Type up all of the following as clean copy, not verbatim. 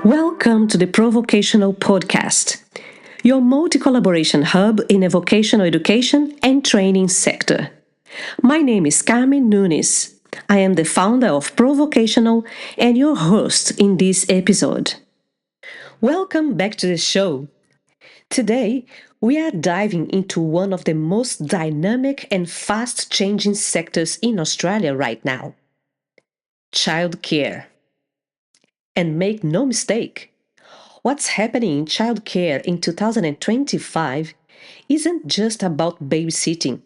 Welcome to the Pro-Vocational podcast, your multi-collaboration hub in a vocational education and training sector. My name is Carmen Nunes. I am the founder of Pro-Vocational and your host in this episode. Welcome back to the show. Today, we are diving into one of the most dynamic and fast-changing sectors in Australia right now: childcare. And make no mistake, what's happening in childcare in 2025 isn't just about babysitting.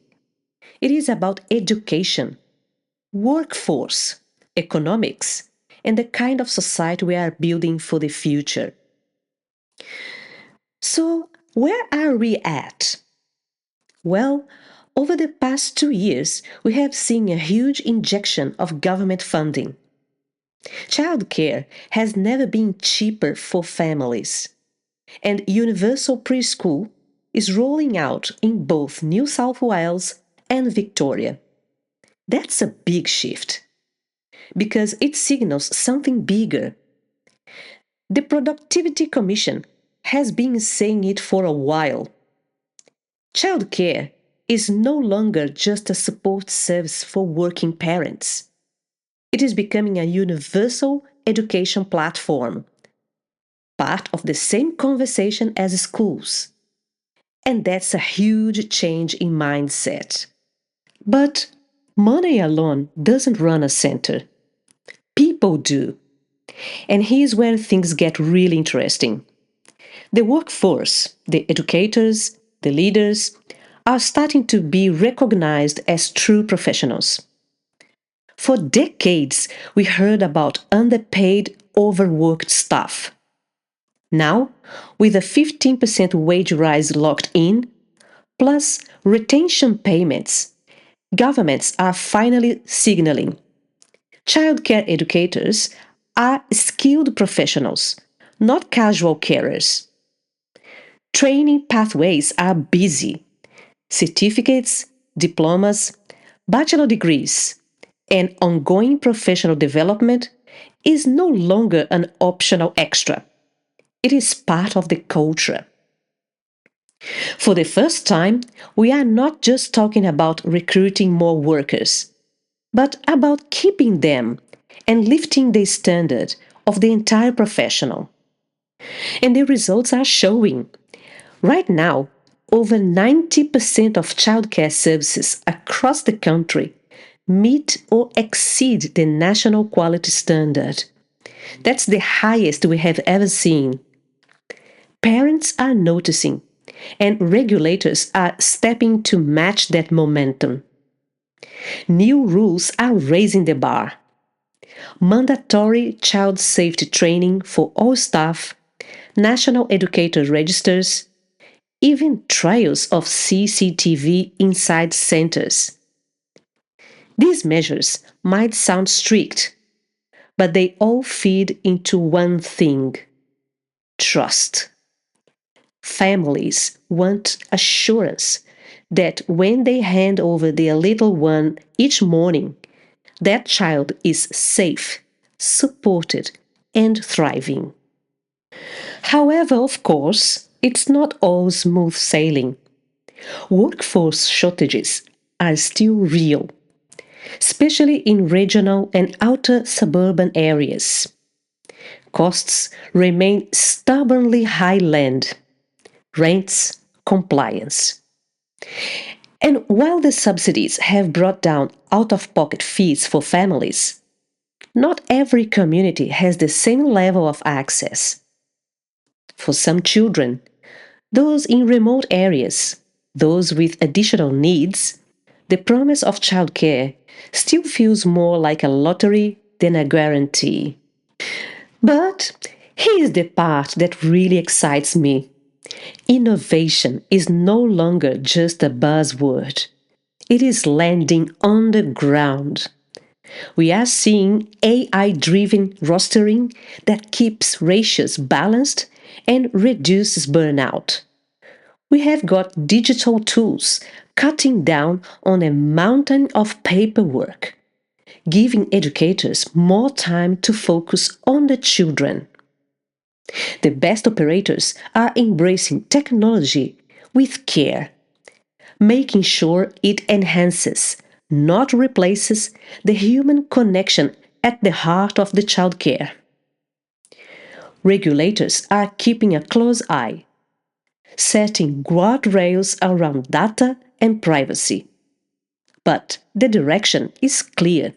It is about education, workforce, economics, and the kind of society we are building for the future. So, where are we at? Well, over the past 2 years, we have seen a huge injection of government funding. Childcare has never been cheaper for families, and universal preschool is rolling out in both New South Wales and Victoria. That's a big shift because it signals something bigger. The Productivity Commission has been saying it for a while. Childcare is no longer just a support service for working parents. It is becoming a universal education platform, part of the same conversation as schools. And that's a huge change in mindset. But money alone doesn't run a center. People do. And here's where things get really interesting. The workforce, the educators, the leaders, are starting to be recognized as true professionals. For decades, we heard about underpaid, overworked staff. Now, with a 15% wage rise locked in, plus retention payments, governments are finally signaling childcare educators are skilled professionals, not casual carers. Training pathways are busy. Certificates, diplomas, bachelor degrees, and ongoing professional development is no longer an optional extra. It is part of the culture. For the first time, we are not just talking about recruiting more workers, but about keeping them and lifting the standard of the entire professional. And the results are showing. Right now, over 90% of childcare services across the country meet or exceed the national quality standard. That's the highest we have ever seen. Parents are noticing, and regulators are stepping to match that momentum. New rules are raising the bar. Mandatory child safety training for all staff, national educator registers, even trials of CCTV inside centers. These measures might sound strict, but they all feed into one thing: trust. Families want assurance that when they hand over their little one each morning, that child is safe, supported, and thriving. However, of course, it's not all smooth sailing. Workforce shortages are still real, especially in regional and outer suburban areas. Costs remain stubbornly high land, rents, compliance. And while the subsidies have brought down out-of-pocket fees for families, not every community has the same level of access. For some children, those in remote areas, those with additional needs, the promise of childcare still feels more like a lottery than a guarantee. But here's the part that really excites me. Innovation is no longer just a buzzword. It is landing on the ground. We are seeing AI-driven rostering that keeps ratios balanced and reduces burnout. We have got digital tools cutting down on a mountain of paperwork, giving educators more time to focus on the children. The best operators are embracing technology with care, making sure it enhances, not replaces, the human connection at the heart of the childcare. Regulators are keeping a close eye, setting guardrails around data and privacy. But the direction is clear: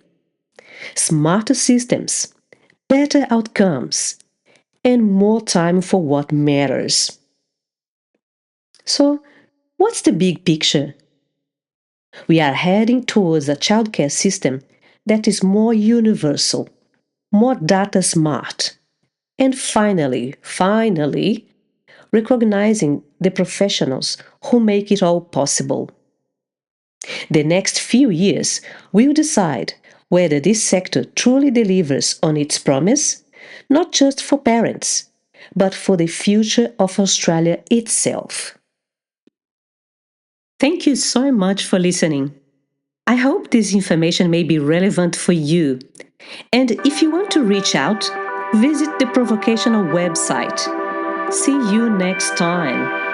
smarter systems, better outcomes, and more time for what matters. So, what's the big picture? We are heading towards a childcare system that is more universal, more data smart, and finally, recognizing the professionals who make it all possible. The next few years will decide whether this sector truly delivers on its promise, not just for parents, but for the future of Australia itself. Thank you so much for listening. I hope this information may be relevant for you. And if you want to reach out, visit the Pro-Vocational website. See you next time.